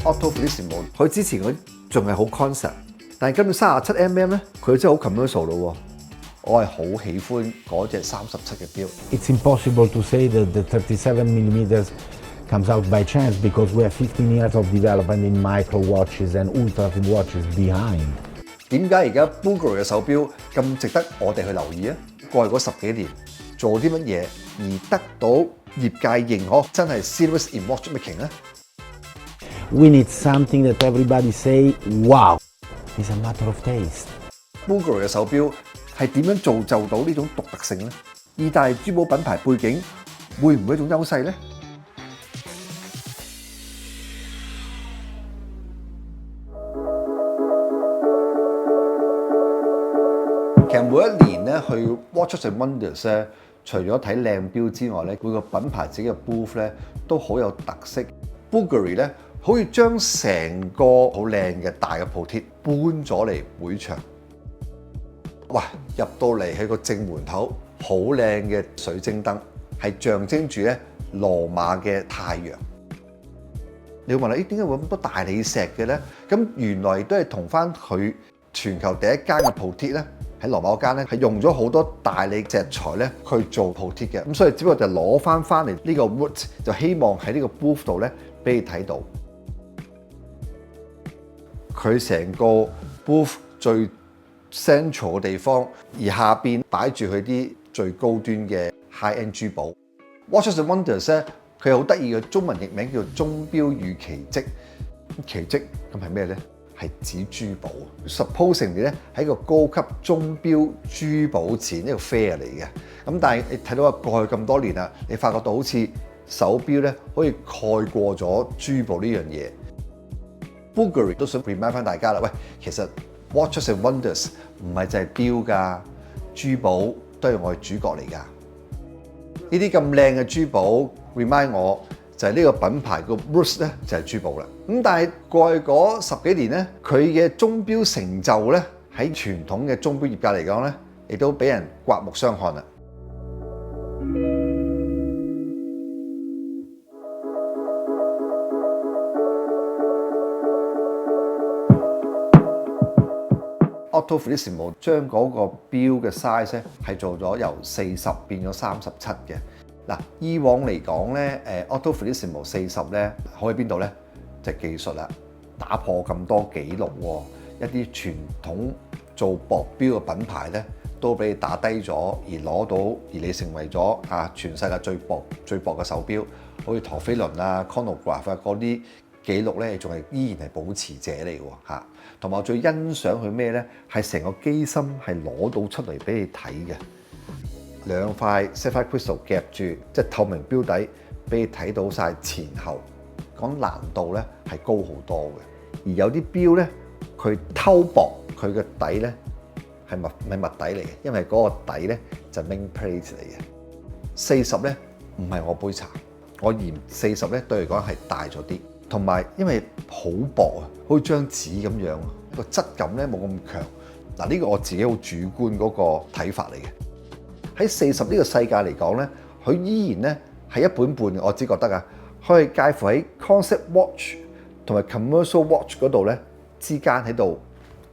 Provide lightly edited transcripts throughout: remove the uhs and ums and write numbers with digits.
Octo Finissimo 佢之前佢仲係好 concept， 但係跟住37mm咧，佢真係好 commercial 咯喎。我係好喜歡嗰隻37嘅錶。It's impossible to say that the 37mm comes out by chance because we have 15 years of development in micro watches and ultra watches behind. 點解而家 Bvlgari 嘅手錶咁值得我哋去留意啊？過去嗰10幾年做啲乜嘢而得到業界認可，真係 serious in watchmaking 咧 We need something that everybody say, wow, it's a matter of taste. Bvlgari 嘅手錶係點樣造就到呢種獨特性咧？意大利珠寶品牌背景會唔會一種優勢咧？其實每一年咧去 Watches and Wonders 咧，除咗睇靚錶之外咧，每個品牌自己嘅 booth 咧都好有特色。Bvlgari 咧好似將成個好靚嘅大嘅鋪貼搬咗嚟會場。哇！入到嚟喺個正門口，好靚嘅水晶燈，係象徵住咧羅馬嘅太陽。你會問啦，點解會咁多大理石嘅咧？咁原來都係同翻佢全球第一間嘅鋪貼咧，喺羅馬嗰間咧係用咗好多大理石材咧去做鋪貼嘅。咁所以只不過就攞翻嚟呢個 root， 就希望喺呢個 booth 度咧俾你睇到。佢成個 booth 最 central 嘅地方，而下邊擺住佢啲最高端嘅 high-end 珠寶。Watches and Wonders 咧，佢好得意嘅中文譯名叫做鐘錶與奇蹟。奇蹟咁係咩咧？係指珠寶。Supposing 咧係一個高級鐘錶珠寶展，一個 fair 嚟嘅。咁但係你睇到過去咁多年啦，你發覺到好似手錶咧可以蓋過咗珠寶呢樣嘢。Bvlgari 都想 remind 翻大家啦，喂，其實 Watches and Wonders 唔係就係錶㗎，珠寶都係我哋主角嚟㗎。呢啲咁靚嘅珠寶 remind 我就係呢個品牌個 roots 咧就係珠寶啦。咁但係過去嗰10幾年咧，佢嘅鐘錶成就咧喺傳統嘅鐘錶業界嚟講咧，亦都俾人刮目相看啦。Octo Finissimo 將嗰個錶嘅 size 咧係做咗由40變咗37嘅。嗱，以往嚟講咧，Octo Finissimo 40咧好喺邊度咧？就係技術啦，打破咁多紀錄喎。一啲傳統做薄錶嘅品牌咧，都俾你打低咗，而攞到，而你成為咗全世界最薄嘅手錶，好似陀飛輪啊、chronograph 嗰啲紀錄咧，仲係依然係保持者嚟嘅喎。同埋我最欣賞佢咩咧？係成個機芯係攞到出嚟俾你睇嘅，兩塊 sapphire crystal 夾住，即係透明錶底，俾你睇到晒前後。講難度咧係高好多嘅。而有啲錶咧，佢偷薄佢嘅底咧係唔係物底嚟嘅，因為嗰個底咧就 main plate 嚟嘅。40咧唔係我杯茶，我嫌40咧對嚟講係大咗啲。同埋因為好薄啊，好似張紙咁樣，個質感咧冇咁強。嗱，呢個我自己好主觀嗰個睇法嚟嘅。喺40呢個世界嚟講咧，佢依然咧係一半半嘅。我只覺得可以介乎喺 concept watch 同埋 commercial watch 嗰度咧之間喺度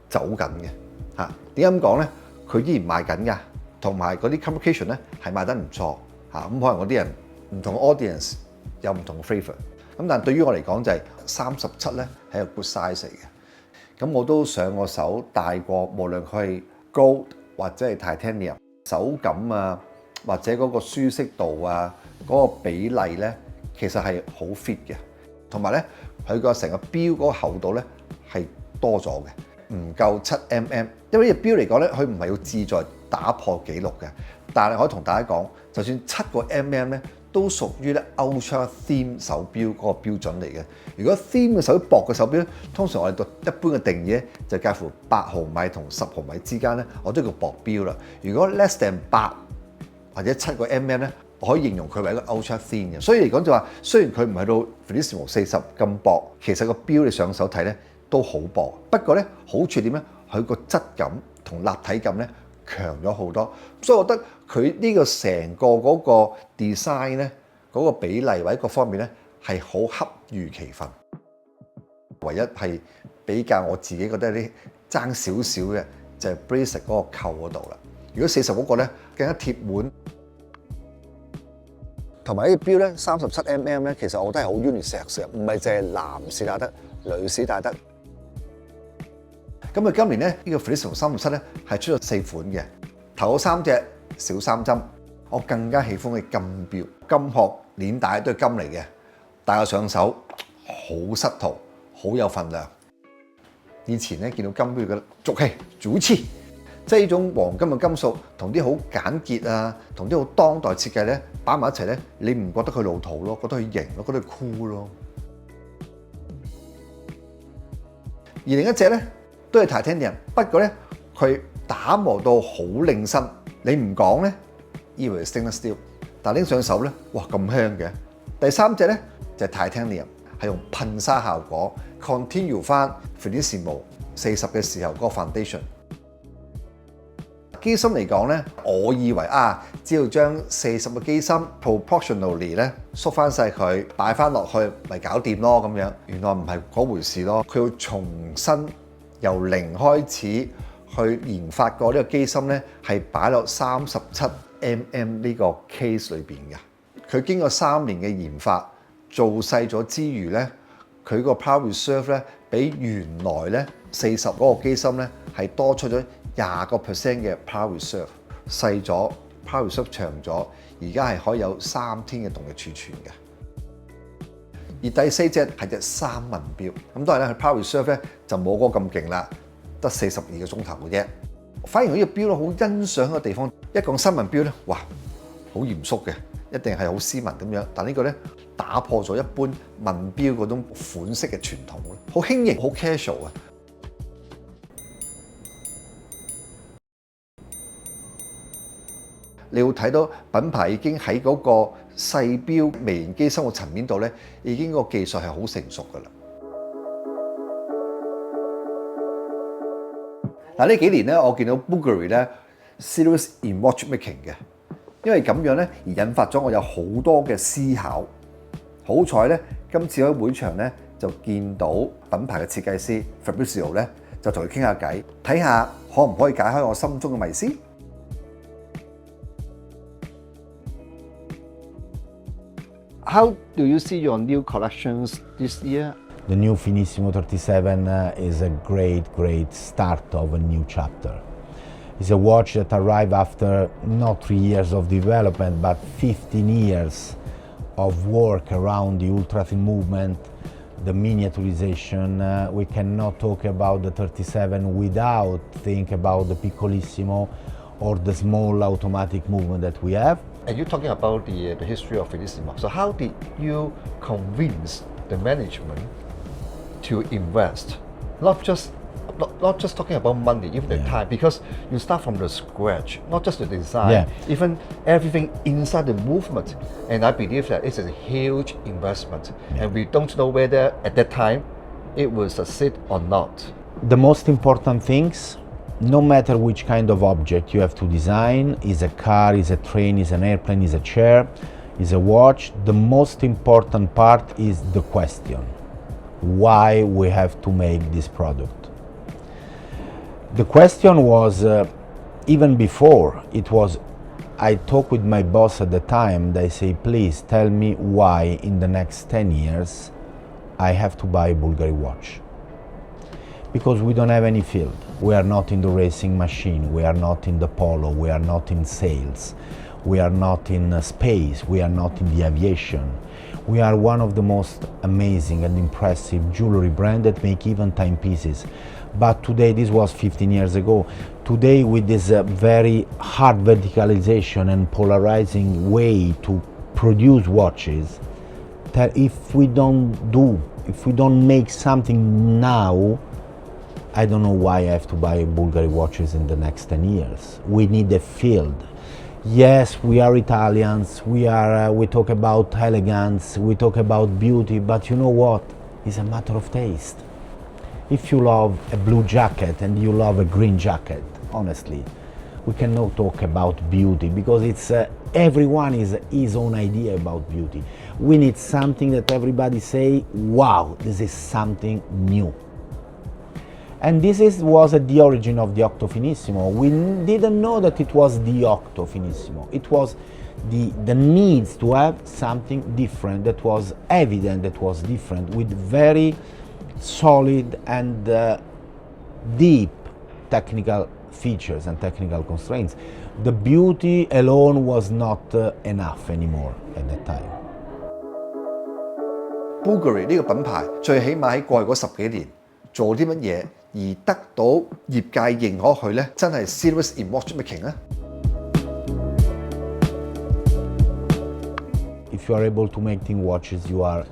走緊嘅。點解咁講咧？佢依然賣緊㗎，同埋嗰啲 communication 咧係賣得唔錯。咁可能嗰啲人唔同 audience 有唔同 flavor。咁但係對於我嚟講就係37咧係一個 good size 嚟嘅。咁我都上過手戴過，無論佢係 gold 或者係 titanium， 手感啊或者嗰個舒適度啊嗰個比例咧，其實係好 fit 嘅。同埋咧佢個成個錶嗰個厚度咧係多咗嘅，唔夠7mm。因為呢隻錶嚟講咧，佢唔係要志在打破紀錄嘅，但係可以同大家講，就算7mm咧，都屬於咧 ultra thin 手錶嗰個標準嚟嘅。如果 thin 嘅手錶薄嘅手錶咧，通常我哋對一般嘅定義咧就介乎8毫米同10毫米之間咧，我都叫薄錶啦。如果 less than 8或者7mm咧，我可以形容佢為一個 ultra thin 嘅。所以嚟講就話，雖然佢唔係到 Finissimo 40咁薄，其實個錶你上手睇咧都好薄。不過咧好處點咧？佢個質感同立體感咧強咗好多，所以我覺得佢呢個成個嗰個 design 咧，嗰個比例或者各方面咧係好恰如其分。唯一係比較我自己覺得有啲爭少少嘅就係 bracelet 嗰個扣嗰度啦。如果40嗰個咧更加貼滿，同埋呢個錶咧37mm咧，其實我覺得係好 unisex 嘅，唔係淨係男士戴得，女士戴得。咁佢今年咧呢個 Finissimo 367咧係出咗4款嘅，頭嗰3隻少3針，我更加喜歡嘅金錶，金殼鏈帶都係金嚟嘅，戴我上手好subtle，好有份量。以前咧見到金錶覺得俗氣、俗氣，即係呢種黃金嘅金屬同啲好簡潔啊，同啲好當代設計咧擺埋一齊咧，你唔覺得佢老土咯，覺得佢型咯，覺得佢 cool 咯。而另一隻咧都係 titanium， 不過咧佢打磨到好領身，你唔講咧以為 stainless steel， 但拎上手咧，哇咁香嘅。第三隻咧就係 titanium， 係用噴砂效果 continue 翻 Finissimo 40嘅時候嗰個 foundation。機芯嚟講咧，我以為只要將40嘅機芯 proportionally 咧縮翻晒佢，擺翻落去咪搞掂咯咁樣。原來唔係嗰回事咯，佢要重新由零開始去研發過呢個機芯咧，係擺落37mm呢個 case 裏邊嘅。佢經過3年嘅研發，做細咗之餘咧，佢個 power reserve 咧比原來咧40嗰個機芯咧係多出咗20% 嘅 power reserve， 細咗 power reserve 長咗，而家係可以有3天嘅動力儲存嘅。而第4隻係隻3文錶，咁當然咧佢 power reserve 咧就冇嗰個咁勁啦，得42個鐘頭嘅啫。反而我呢個錶咧好欣賞嘅地方，一講3文錶咧，哇，好嚴肅嘅，一定係好斯文咁樣。但呢個咧打破咗一般文錶嗰種款式嘅傳統，好輕盈，好 casual 啊！你會睇到品牌已經喺嗰個細錶微型機芯嘅層面度咧，已經個技術係好成熟㗎啦。嗱呢幾年咧，我見到 Bvlgari 咧 serious in watchmaking 嘅，因為咁樣咧而引發咗我有好多嘅思考。好彩咧，今次喺會場咧就見到品牌嘅設計師 Fabrizio 咧，就同佢傾下偈，睇下可唔可以解開我心中嘅迷思。How do you see your new collections this year? The new Finissimo 37 is a great start of a new chapter. It's a watch that arrived after not 3 years of development, but 15 years of work around the ultra-thin movement, the miniaturization. We cannot talk about the 37 without think about the piccolissimo or the small automatic movement that we have. And you're talking about the history of Finissimo. So how did you convince the management to invest? Not just talking about money, even the time, because you start from the scratch, not just the design, even everything inside the movement. And I believe that it's a huge investment. And we don't know whether at that time it will succeed or not. The most important things, no matter which kind of object you have to design, is a car, is a train, is an airplane, is a chair, is a watch, the most important part is the question. Why we have to make this product? The question was, even before, it was, I talked with my boss at the time, they say, please tell me why in the next 10 years I have to buy a Bvlgari watch. Because we don't have any field. We are not in the racing machine, we are not in the polo, we are not in sales, we are not in space, we are not in the aviation. We are one of the most amazing and impressive jewelry brands that make even timepieces. But today, this was 15 years ago, today with this very hard verticalization and polarizing way to produce watches, that if we don't make something now, I don't know why I have to buy Bvlgari watches in the next 10 years. We need a field. Yes, we are Italians, we talk about elegance, we talk about beauty, but you know what? It's a matter of taste. If you love a blue jacket and you love a green jacket, honestly, we cannot talk about beauty because it's everyone is his own idea about beauty. We need something that everybody say, wow, this is something new. And was at the origin of the Octo Finissimo. We didn't know that it was the Octo Finissimo. It was the needs to have something different that was evident, that was different, with very solid and deep technical features and technical constraints. The beauty alone was not enough anymore at that time. Bvlgari 呢個品牌最起碼喺過去嗰10幾年做啲乜嘢，而得到業界認可佢咧，真係 serious in watchmaking 咧。If you are able to make thin watches, you are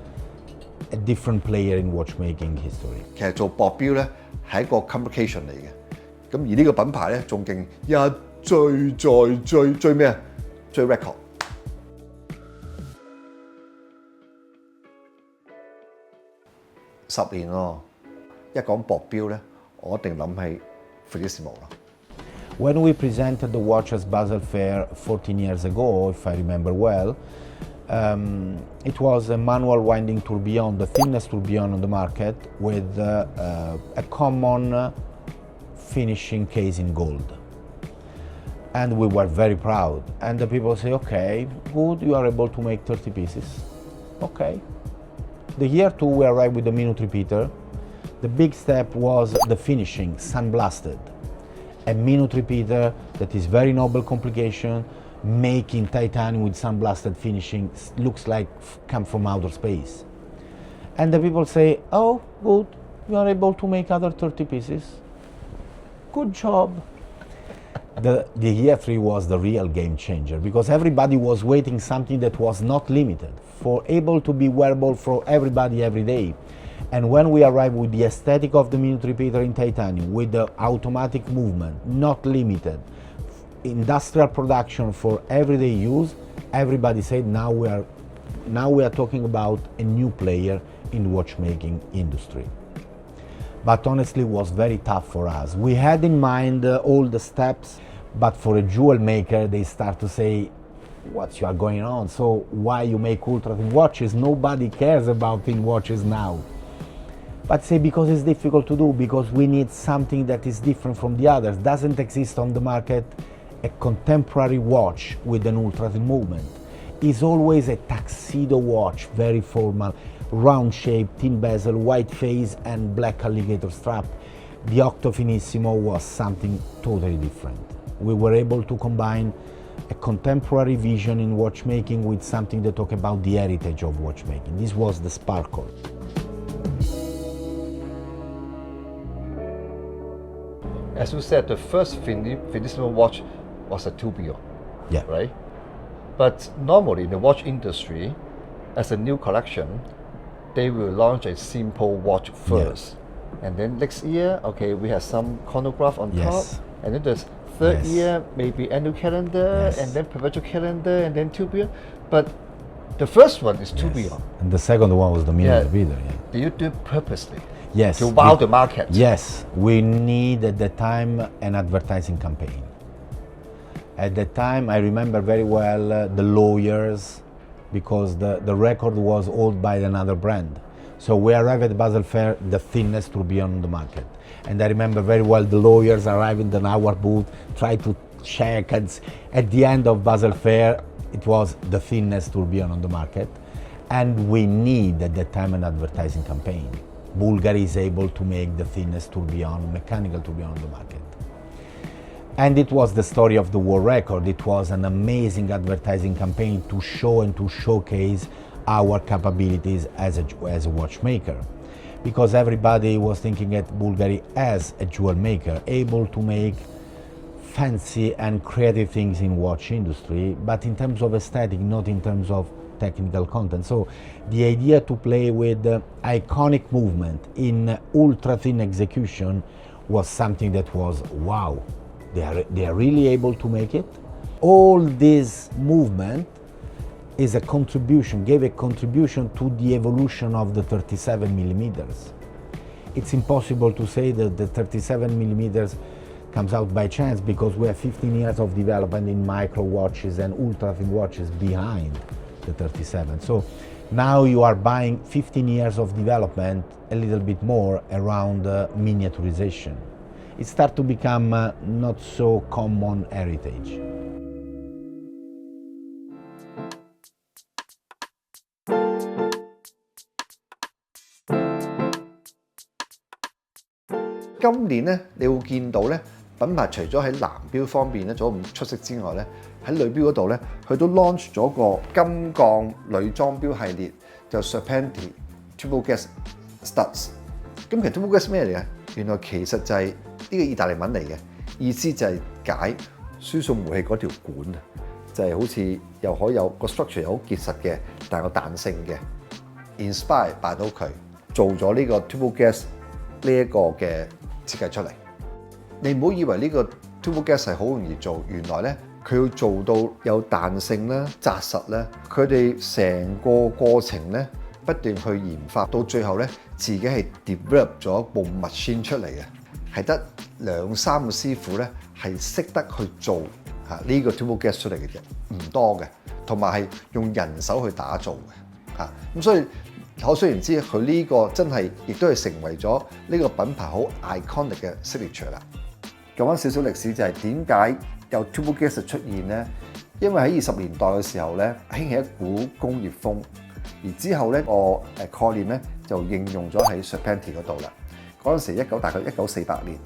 a different player in watchmaking history. 其實做薄錶咧係一個 complication 嚟嘅，咁而呢個品牌咧仲勁，一追咩啊？追 record。10年咯，一講薄錶咧，我一定諗起 Finissimo 啦。When we presented the watch at Basel Fair 14 years ago, if I remember well, it was a manual winding tourbillon, the thinnest tourbillon on the market, with a common finishing case in gold. And we were very proud. And the people say, okay, good, you are able to make 30 pieces. Okay. The year 2 we arrived with the minute repeater. The big step was the finishing, sandblasted. A minute repeater that is very noble complication, making titanium with sandblasted finishing, looks like come from outer space. And the people say, oh, good, you are able to make other 30 pieces. Good job. The year 3 was the real game changer, because everybody was waiting something that was not limited, for able to be wearable for everybody every day. And when we arrived with the aesthetic of the minute repeater in titanium, with the automatic movement, not limited, industrial production for everyday use, everybody said now we are talking about a new player in watchmaking industry. But honestly, it was very tough for us. We had in mind all the steps, but for a jewel maker, they start to say, what you are going on? So why you make ultra thin watches? Nobody cares about thin watches now. But say because it's difficult to do, because we need something that is different from the others. Doesn't exist on the market a contemporary watch with an ultra thin movement. It's always a tuxedo watch, very formal, round shape, thin bezel, white face and black alligator strap. The Octo Finissimo was something totally different. We were able to combine a contemporary vision in watchmaking with something that talk about the heritage of watchmaking. This was the sparkle. As you said, the first Finissimo watch was a tourbillon, Yeah. right? But normally in the watch industry, as a new collection, they will launch a simple watch first. And then next year, okay, we have some chronograph on top. Yes. And then the third Yes. year, maybe annual calendar, Yes. and then perpetual calendar, and then tourbillon. But the first one is tourbillon. And the second one was the minute repeater. Yeah. Do you do it purposely? Yes. To wow the market? Yes, we need at the time an advertising campaign. At the time, I remember very well the lawyers, because the record was owned by another brand. So we arrived at Basel Fair, the thinnest tourbillon on the market. And I remember very well the lawyers arriving in our booth, try to check, and at the end of Basel Fair, it was the thinnest tourbillon on the market. And we need at that time an advertising campaign. Bvlgari is able to make the thinnest tourbillon, mechanical tourbillon on the market. And it was the story of the world record. It was an amazing advertising campaign to show and to showcase our capabilities as a watchmaker. Because everybody was thinking at Bvlgari as a jewel maker, able to make fancy and creative things in watch industry, but in terms of aesthetic, not in terms of technical content. So the idea to play with iconic movement in ultra thin execution was something that was wow. They are really able to make it. All this movement is a contribution, gave a contribution to the evolution of the 37 millimeters. It's impossible to say that the 37 millimeters comes out by chance, because we have 15 years of development in micro watches and ultra thin watches behind the 37. So Now you are buying 15 years of development, a little bit more around miniaturization. It starts to become not so common heritage. 今年咧，你會見到咧，品牌除咗喺藍標方面咧做得咁出色之外咧，喺女標嗰度咧，佢都 launch 咗個金鋼女裝標系列，就 Serpenti Tubogas Studs。咁其實 Tubogas 咩嚟嘅？原來其實就係呢個意大利文嚟嘅，意思就係解輸送煤氣嗰條管啊，就係好似又可以有個 structure 又好結實嘅，但係有彈性嘅 ，inspire by 到佢做咗呢個 Tubogas 呢一個嘅設計出嚟。你唔好以為呢個 Tubogas 係好容易做，原來咧佢要做到有彈性啦、紮實啦，佢哋成個過程咧不斷去研發，到最後咧自己係 develop 咗一部 machine 出嚟嘅，係得2-3個師傅咧係識得去做呢個 Tubogas 出嚟嘅啫，唔多嘅，同埋係用人手去打造嘅嚇。咁所以可想而知，佢呢個真係亦都係成為咗呢個品牌好 iconic 嘅 signature 啦。講翻少少歷史就係點解有 Tubogas 出現咧？因為喺20年代嘅時候咧，興起一股工業風，而之後咧個概念咧就應用咗喺 Serpenti 嗰度啦。嗰陣時大概1948年，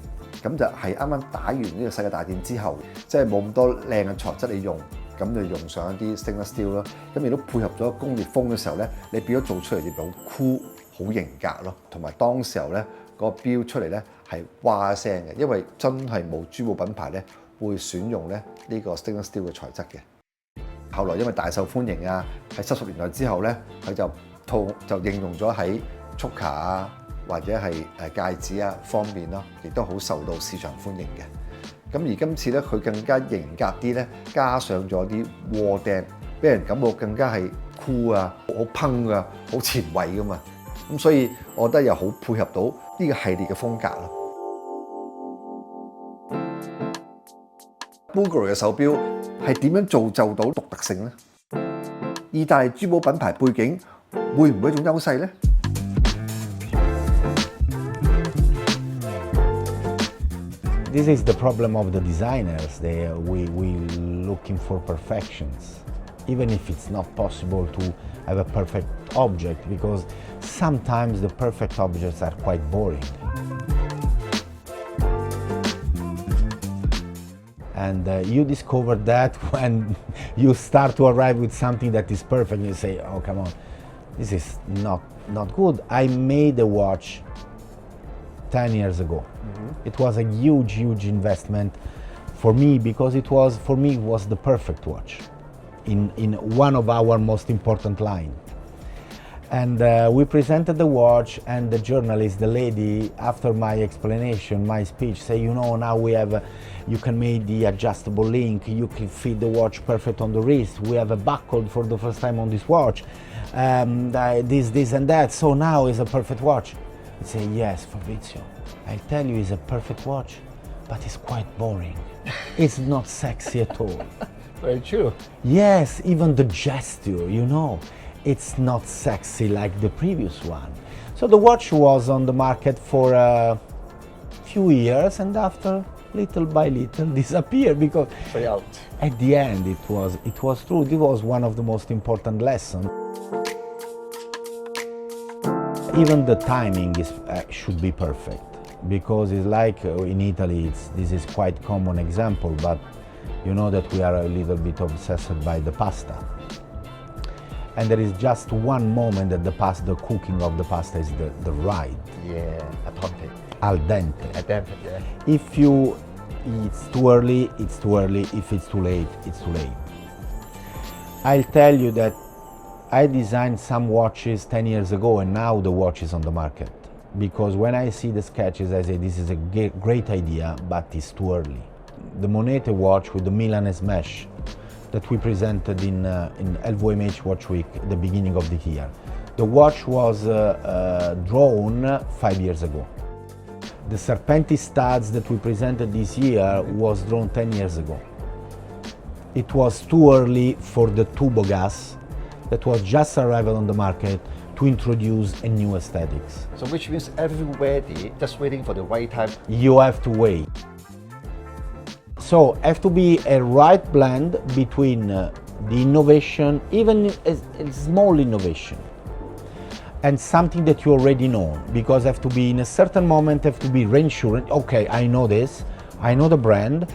咁就係啱啱打完呢個世界大戰之後，即係冇咁多靚嘅材質你用。咁就用上一啲 stainless steel 咯，咁亦都配合咗工業風嘅時候咧，你變咗做出嚟就好 cool、好型格咯，同埋當時候咧個標出嚟咧係哇聲嘅，因為真係冇珠寶品牌咧會選用咧呢個 stainless steel 嘅材質嘅。後來因為大受歡迎啊，喺70年代之後咧，佢就應用咗喺 choker 啊或者係戒指啊方面咯，亦都好受到市場歡迎嘅。咁而今次咧，佢更加型格啲咧，加上咗啲窩釘，俾人感覺更加係酷啊，好烹啊，好前衛噶嘛。咁所以我覺得又好配合到呢個系列嘅風格咯。Bvlgari 嘅手錶係點樣造就到獨特性咧？意大利珠寶品牌背景會唔會一種優勢咧？This is the problem of the designers. We looking for perfections, even if it's not possible to have a perfect object, because sometimes the perfect objects are quite boring. And you discover that when you start to arrive with something that is perfect, you say, oh, come on, this is not good. I made a watch 10 years ago. It was a huge investment for me, because it was the perfect watch in one of our most important line. And we presented the watch, and the journalist, the lady, after my explanation, my speech, say, you know, now we have, you can make the adjustable link, you can fit the watch perfect on the wrist, we have a barcode for the first time on this watch, this and that, so now it's a perfect watch. I say, yes, Fabrizio, I tell you it's a perfect watch, but it's quite boring. It's not sexy at all. Very true. Yes, even the gesture, you know, it's not sexy like the previous one. So the watch was on the market for a few years, and after, little by little, disappeared, because at the end it was true. It was one of the most important lessons. Even the timing should be perfect, because it's like in Italy, this is quite common example, but you know that we are a little bit obsessed by the pasta. And there is just one moment that the cooking of the pasta is the right. Yeah, al dente. Al dente, yeah. If it's too early, it's too early. If it's too late, it's too late. I'll tell you that I designed some watches 10 years ago, and now the watch is on the market. Because when I see the sketches, I say this is a great idea, but it's too early. The Monete watch with the Milanese mesh that we presented in LVMH Watch Week at the beginning of the year. The watch was drawn 5 years ago. The Serpenti studs that we presented this year was drawn 10 years ago. It was too early for the Tubogas, that was just arrived on the market to introduce a new aesthetics. So which means everybody just waiting for the right time. You have to wait. So have to be a right blend between the innovation, even a small innovation, and something that you already know, because have to be in a certain moment, have to be reassuring. Okay, I know this, I know the brand.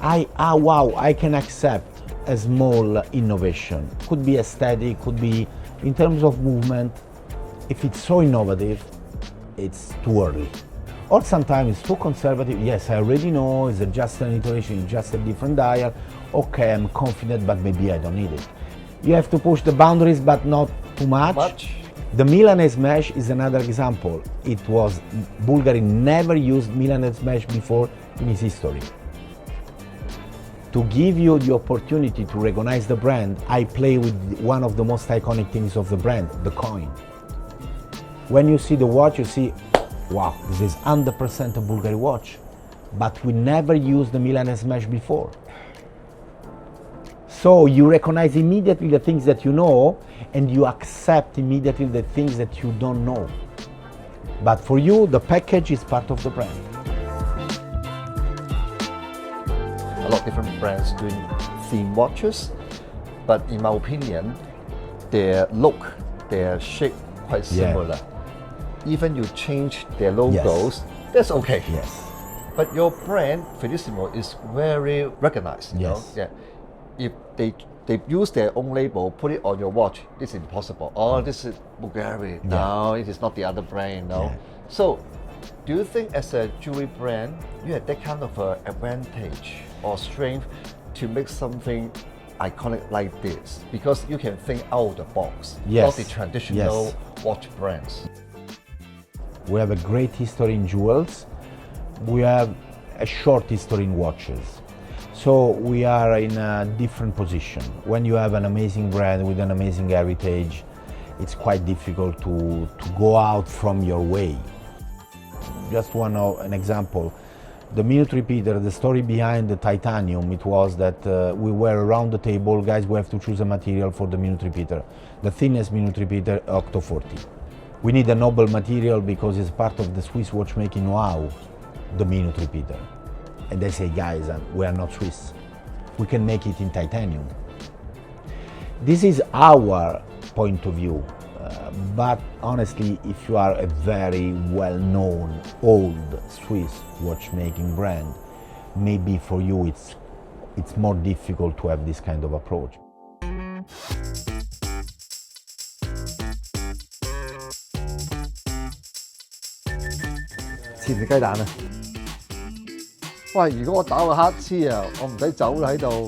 Wow, I can accept a small innovation. Could be aesthetic, could be in terms of movement. If it's so innovative, it's too early. Or sometimes it's too conservative. Yes, I already know, it's just an iteration, it's just a different dial. Okay, I'm confident, but maybe I don't need it. You have to push the boundaries, but not too much. The Milanese mesh is another example. Bvlgari never used Milanese mesh before in its history. To give you the opportunity to recognize the brand, I play with one of the most iconic things of the brand, the coin. When you see the watch, you see, wow, this is 100% a Bvlgari watch, but we never used the Milanese mesh before. So you recognize immediately the things that you know, and you accept immediately the things that you don't know. But for you, the package is part of the brand. A lot of different brands doing theme watches, but in my opinion, their look, their shape quite similar. Even you change their logos, that's okay. Yes. But your brand, Finissimo, is very recognized. You know? Yeah. If they use their own label, put it on your watch, it's impossible. Oh, this is Bvlgari. No, it is not the other brand. No. Yeah. So, do you think as a jewelry brand, you have that kind of advantage or strength to make something iconic like this? Because you can think out of the box, not the traditional watch brands. We have a great history in jewels. We have a short history in watches. So we are in a different position. When you have an amazing brand with an amazing heritage, it's quite difficult to go out from your way. Just an example. The minute repeater, the story behind the titanium, it was that we were around the table, guys, we have to choose a material for the minute repeater. The thinnest minute repeater, Octo 40. We need a noble material because it's part of the Swiss watchmaking know-how, the minute repeater. And they say, guys, we are not Swiss. We can make it in titanium. This is our point of view. But honestly, if you are a very well-known, old Swiss watchmaking brand, maybe for you it's more difficult to have this kind of approach.切隻雞蛋啊！喂，如果我打個乞嗤啊，我唔使走啦喺度。